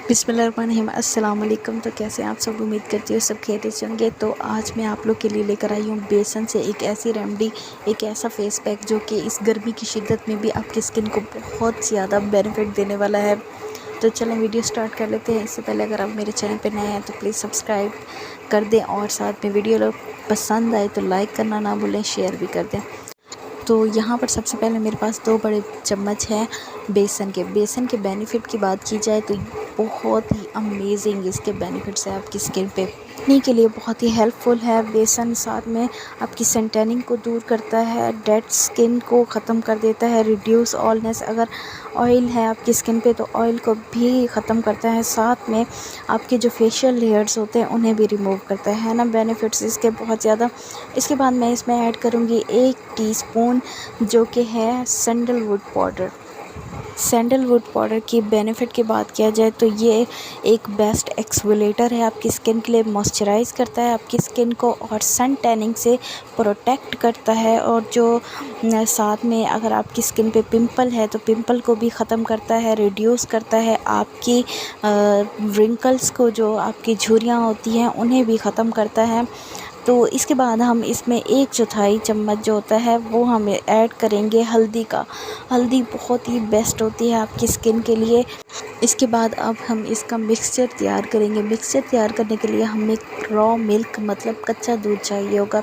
बिस्मिल्लाहिर्रहमानिर्रहीम। अस्सलाम वालेकुम। तो कैसे आप सब, उम्मीद करती हूँ सब खैरियत से होंगे। तो आज मैं आप लोग के लिए लेकर आई हूँ बेसन से एक ऐसी रेमेडी, एक ऐसा फेस पैक जो कि इस गर्मी की शिद्दत में भी आपकी स्किन को बहुत ज़्यादा बेनिफिट देने वाला है। तो चलें वीडियो स्टार्ट कर लेते हैं। इससे पहले अगर आप मेरे चैनल पर नए हैं तो प्लीज़ सब्सक्राइब कर दें और साथ में वीडियो पसंद आए तो लाइक करना ना भूलें, शेयर भी कर दें। तो यहाँ पर सबसे पहले मेरे पास 2 बड़े चम्मच हैं बेसन के बेनिफिट की बात की जाए तो बहुत ही अमेजिंग इसके बेनिफिट्स हैं आपकी स्किन पे। स्किन के लिए बहुत ही हेल्पफुल है बेसन। साथ में आपकी सन टैनिंग को दूर करता है, डेड स्किन को ख़त्म कर देता है, रिड्यूस ऑयलनेस, अगर ऑयल है आपकी स्किन पे तो ऑयल को भी ख़त्म करता है। साथ में आपके जो फेशियल लेयर्स होते हैं उन्हें भी रिमूव करता है ना। बेनिफिट्स इसके बहुत ज़्यादा। इसके बाद मैं इसमें ऐड करूँगी 1 टीस्पून जो कि है सैंडलवुड पाउडर की बेनिफिट की बात किया जाए तो ये एक बेस्ट एक्सफोलिएटर है आपकी स्किन के लिए। मॉइस्चराइज़ करता है आपकी स्किन को और सन टैनिंग से प्रोटेक्ट करता है। और जो साथ में अगर आपकी स्किन पे पिंपल है तो पिंपल को भी ख़त्म करता है, रिड्यूस करता है। आपकी रिंकल्स को, जो आपकी झुर्रियाँ होती हैं उन्हें भी ख़त्म करता है। तो इसके बाद हम इसमें 1/4 चम्मच जो होता है वो हम ऐड करेंगे हल्दी का। हल्दी बहुत ही बेस्ट होती है आपकी स्किन के लिए। इसके बाद अब हम इसका मिक्सचर तैयार करेंगे। मिक्सचर तैयार करने के लिए हमें रॉ मिल्क मतलब कच्चा दूध चाहिए होगा।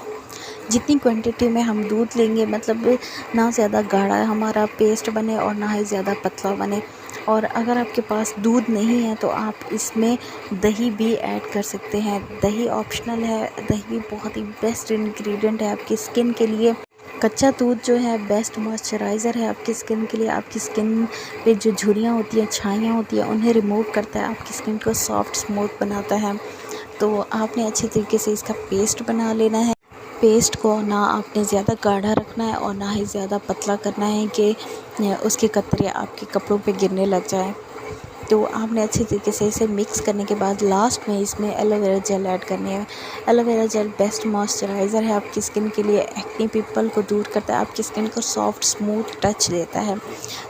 जितनी क्वांटिटी में हम दूध लेंगे, मतलब ना ज़्यादा गाढ़ा हमारा पेस्ट बने और ना ही ज़्यादा पतला बने। और अगर आपके पास दूध नहीं है तो आप इसमें दही भी ऐड कर सकते हैं। दही ऑप्शनल है, दही भी बहुत ही बेस्ट इंग्रेडिएंट है आपकी स्किन के लिए। कच्चा दूध जो है बेस्ट मॉइस्चराइज़र है आपकी स्किन के लिए। आपकी स्किन पे जो झुर्रियाँ होती हैं, छाइयाँ होती हैं, उन्हें रिमूव करता है, आपकी स्किन को सॉफ्ट स्मूथ बनाता है। तो आपने अच्छे तरीके से इसका पेस्ट बना लेना है। पेस्ट को ना आपने ज़्यादा गाढ़ा रखना है और ना ही ज़्यादा पतला करना है कि उसके कतरे आपके कपड़ों पे गिरने लग जाएं। तो आपने अच्छे तरीके से इसे मिक्स करने के बाद लास्ट में इसमें एलोवेरा जेल ऐड करनी है। एलोवेरा जेल बेस्ट मॉइस्चराइज़र है आपकी स्किन के लिए। एक्ने पिंपल को दूर करता है, आपकी स्किन को सॉफ्ट स्मूथ टच देता है।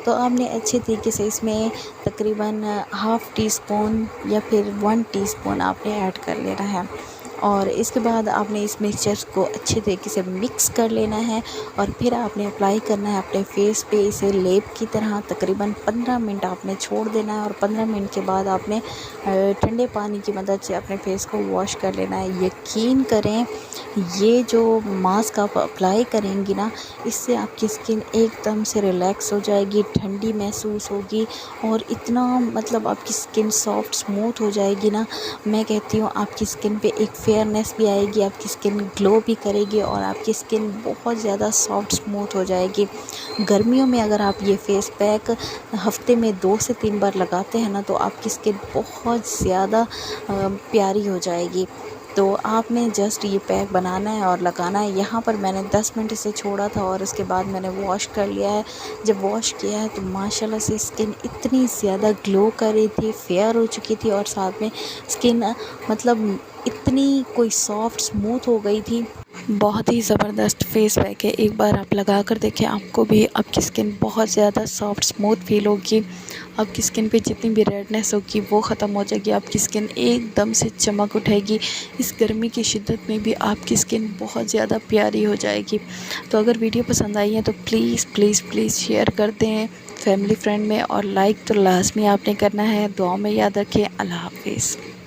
तो आपने अच्छे तरीके से इसमें तकरीबन ½ टीस्पून या फिर 1 टीस्पून आपने ऐड कर लेना है। और इसके बाद आपने इस मिक्सचर को अच्छे तरीके से मिक्स कर लेना है और फिर आपने अप्लाई करना है अपने फेस पे इसे लेप की तरह। तकरीबन 15 मिनट आपने छोड़ देना है और 15 मिनट के बाद आपने ठंडे पानी की मदद से अपने फेस को वॉश कर लेना है। यकीन करें, ये जो मास्क आप अप्लाई करेंगी ना, इससे आपकी स्किन एकदम से रिलैक्स हो जाएगी, ठंडी महसूस होगी और इतना मतलब आपकी स्किन सॉफ्ट स्मूथ हो जाएगी ना। मैं कहती हूँ आपकी स्किन पे एक फेयरनेस भी आएगी, आपकी स्किन ग्लो भी करेगी और आपकी स्किन बहुत ज़्यादा सॉफ्ट स्मूथ हो जाएगी। गर्मियों में अगर आप ये फेस पैक हफ्ते में 2 से 3 बार लगाते हैं ना तो आपकी स्किन बहुत ज़्यादा प्यारी हो जाएगी। तो आपने जस्ट ये पैक बनाना है और लगाना है। यहाँ पर मैंने 10 मिनट इसे छोड़ा था और उसके बाद मैंने वॉश कर लिया है। जब वॉश किया है तो माशाल्लाह से स्किन इतनी ज़्यादा ग्लो कर रही थी, फेयर हो चुकी थी और साथ में स्किन मतलब इतनी कोई सॉफ्ट स्मूथ हो गई थी। बहुत ही ज़बरदस्त फेस पैक है, एक बार आप लगा कर देखें, आपको भी आपकी स्किन बहुत ज़्यादा सॉफ्ट स्मूथ फील होगी। आपकी स्किन पे जितनी भी रेडनेस होगी वो ख़त्म हो जाएगी, आपकी स्किन एकदम से चमक उठेगी। इस गर्मी की शिद्दत में भी आपकी स्किन बहुत ज़्यादा प्यारी हो जाएगी। तो अगर वीडियो पसंद आई है तो प्लीज़ प्लीज़ प्लीज़ शेयर कर दें फैमिली फ्रेंड में और लाइक तो लाजमी आपने करना है। दुआ में याद रखें। अल्लाह हाफिज़।